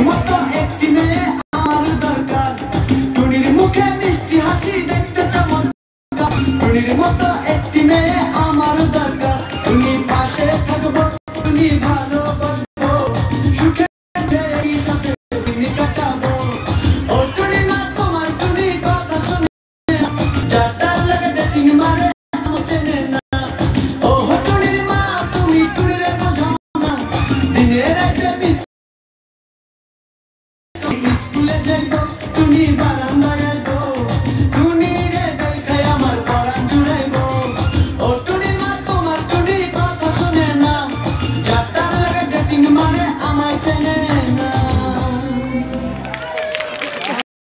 মতো একটি মেয়ে আমার দরকার, টুনির মুখে মিষ্টি হাসি দেখতে চমৎকার। টুনির মতো একটি মেয়ে আমার দরকার, টুনি পাশে থাকবো, টুনি ভালোবাসবো, সুখে এই সাথে দিন কাটাবো। ও টুনি মা তোমার টুনি কথা শুনে যাটার লাগে ডেটিং মারে আমার চেনে না। ও টুনির মা তুমি টুনির বোঝো না, দিনে রাতে স্কুলে যাইবো